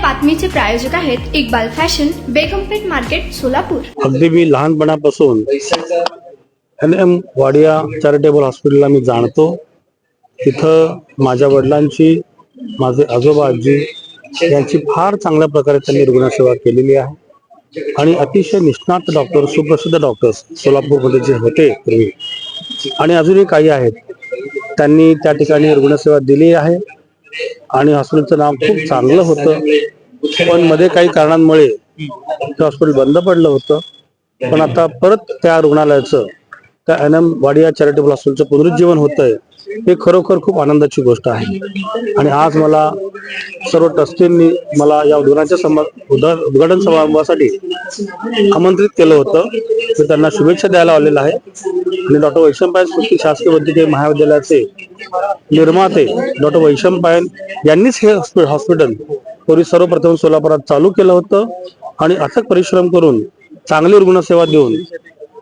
बातमीचे प्रायोजक आहेत Iqbal fashion, बेगमपेठ market, Solapur. अगदी मी लहानपणापासून NM वाडिया चॅरिटेबल हॉस्पिटलला मी जाणतो। तिथं माझ्या वडिलांची, माझे आजोबा आजी यांची फार चांगल्या प्रकारे त्यांनी रुग्णसेवा केलेली आहे आणि अतिशय निष्णात डॉक्टर, सुप्रसिद्ध डॉक्टर्स सोलापूरमध्ये जे होते पूर्वी आणि अजूनही काही आहेत, त्यांनी त्या ठिकाणी रुग्णसेवा दिली आहे आणि हॉस्पिटलचं नाव खूप चांगलं होतं। पण मध्ये काही कारणांमुळे ते हॉस्पिटल बंद पडलं होतं। पण आता परत त्या रुग्णालयाचं, त्या NM वाडिया चॅरिटेबल हॉस्पिटलचं पुनरुज्जीवन होतंय, हे खरोखर खूप आनंदाची गोष्ट आहे। आणि आज मला सर्व ट्रस्टींनी मला या उद्घाटन समारंभासाठी आमंत्रित केलं होतं। मी त्यांना शुभेच्छा द्यायला आलेलो आहे आणि डॉक्टर वैशम पायन स्मृती शासकीय वैद्यकीय महाविद्यालयाचे निर्माते डॉक्टर वैशम पायन यांनीच हे हॉस्पिटल पूर्वी सर्वप्रथम सोलापुरात चालू केलं होतं आणि अथक परिश्रम करून चांगली रुग्णसेवा देऊन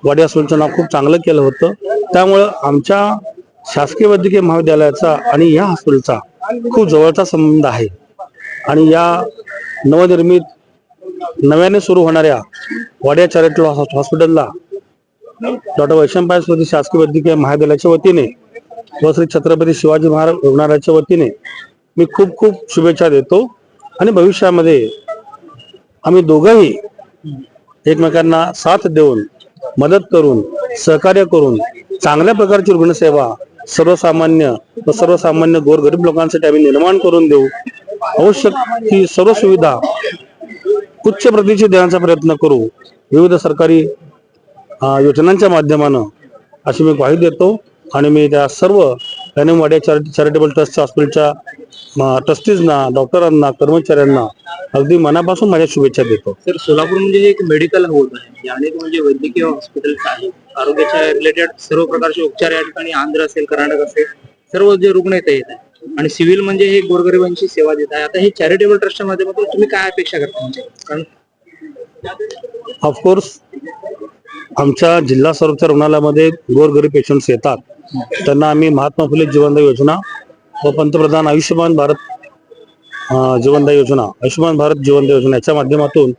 वाडिया हॉस्पिटलचं नाव खूप चांगलं केलं होतं। त्यामुळे आमच्या शासकीय वैद्यकीय महाविद्यालयाचा आणि या हॉस्पिटलचा खूप जवळचा संबंध आहे आणि या नवनिर्मित नव्याने सुरू होणाऱ्या वाडिया चॅरिटेबल हॉस्पिटलला डॉक्टर वैशम पायन स्मृती शासकीय वैद्यकीय महाविद्यालयाच्या वतीने व श्री छत्रपती शिवाजी महाराज रुग्णालयाच्या वतीने मी खूप खूप शुभेच्छा देतो आणि भविष्यामध्ये आम्ही दोघंही एकमेकांना साथ देऊन, मदत करून, सहकार्य करून चांगल्या प्रकारची रुग्णसेवा सर्वसामान्य गोरगरीब लोकांसाठी आम्ही निर्माण करून देऊ। आवश्यक ती सर्व सुविधा उच्च प्रतीची देण्याचा प्रयत्न करू, विविध सरकारी योजनांच्या माध्यमानं, अशी मी ग्वाही देतो। आणि मी त्या सर्व NM वाडिया चॅरिटेबल ट्रस्ट हॉस्पिटलच्या ट्रस्टीजना, डॉक्टरांना, कर्मचाऱ्यांना अगदी मनापासून माझ्या शुभेच्छा देतो। सर, सोलापूर म्हणजे एक मेडिकल हब आहे, अनेक म्हणजे वैद्यकीय हॉस्पिटल्स आहेत, आरोग्याच्या रिलेटेड सर्व प्रकारचे उपचार या ठिकाणी आंध्र असेल, कर्नाटक असेल, सर्व जे रुग्ण इथे येत आहेत आणि सिव्हिल म्हणजे हे गोरगरिबांची सेवा देत आहे। आता हे चॅरिटेबल ट्रस्टच्या माध्यमातून तुम्ही काय अपेक्षा करता? म्हणजे कारण ऑफकोर्स आमच्या जिल्हा स्तराच्या रुग्णालयामध्ये गोरगरीब पेशंट्स येतात, त्यांना आम्ही महात्मा फुले जीवनदायी योजना व पंतप्रधान आयुष्यमान भारत जीवनदायी योजना याच्या माध्यमातून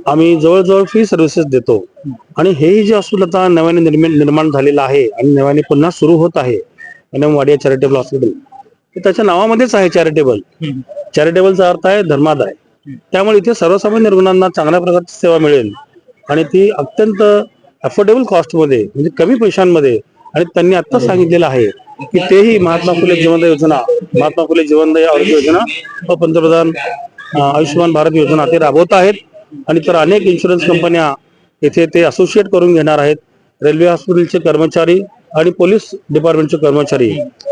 आम्ही जवळजवळ फ्री सर्व्हिसेस देतो। आणि हेही जे हॉस्पिटल आता नव्याने निर्माण झालेलं आहे आणि नव्याने पुन्हा सुरू होत आहे NM वाडिया चॅरिटेबल हॉस्पिटल, त्याच्या नावामध्येच आहे चॅरिटेबल। चॅरिटेबलचा अर्थ आहे धर्मादाय। त्यामुळे इथे सर्वसामान्य रुग्णांना चांगल्या प्रकारची सेवा मिळेल आणि ती अत्यंत अफोर्डेबल कॉस्टमध्ये, म्हणजे कमी पैशांमध्ये। आणि त्यांनी आता सांगितलेलं आहे की तेही महात्मा फुले जीवनदायी योजना, महात्मा फुले जीवनदायी आरोग्य योजना व पंतप्रधान आयुष्यमान भारत योजना ते राबवत आहेत आणि तर अनेक इन्शुरन्स कंपन्या येथे ते असोसिएट करून घेणार आहेत। रेल्वे हॉस्पिटलचे कर्मचारी आणि पोलीस डिपार्टमेंटचे कर्मचारी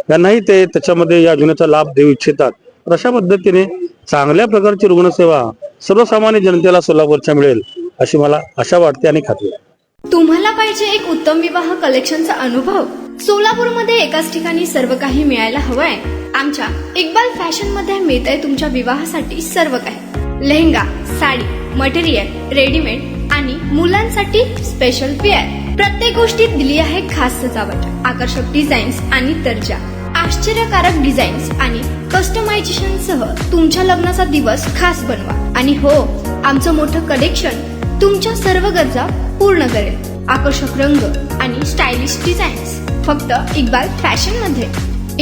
यांनाही ते त्याच्यामध्ये या योजनेचा लाभ देऊ इच्छितात। तर अशा पद्धतीने चांगल्या प्रकारची रुग्णसेवा सर्वसामान्य जनतेला सोलापूरच्या मिळेल अशी मला आशा वाटते आणि खात्री आहे। तुम्हाला पाहिजे एक उत्तम विवाह कलेक्शनचा अनुभव? सोलापूरमध्ये एकाच ठिकाणी सर्व काही मिळायला हवंय? आमच्या इक्बाल फॅशन मध्ये मिळतंय तुमच्या विवाहासाठी सर्व काही। लेहंगा, साडी, मटेरियल, रेडीमेड आणि मुलांसाठी स्पेशल वेअर। प्रत्येक गोष्टीत दिली आहे खास सजावट, आकर्षक डिझाईन्स आणि दर्जा, आश्चर्यकारक डिझाईन्स आणि कस्टमायझेशन सह तुमच्या लग्नाचा दिवस खास बनवा। आणि हो, आमचं मोठं कलेक्शन तुमच्या सर्व गरजा पूर्ण करेल। आकर्षक रंग आणि स्टायलिश डिझाईन्स फक्त इक्बाल फॅशन मध्ये।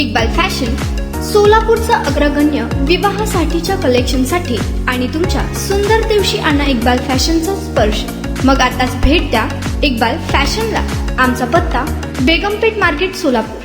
इक्बाल फॅशन सोलापूरचा अग्रगण्य विवाहासाठीच्या कलेक्शनसाठी आणि तुमच्या सुंदर दिवशी आणा इक्बाल फॅशनचा स्पर्श। मग आताच भेट द्या इक्बाल फॅशनला। आमचा पत्ता बेगमपेठ मार्केट, सोलापूर।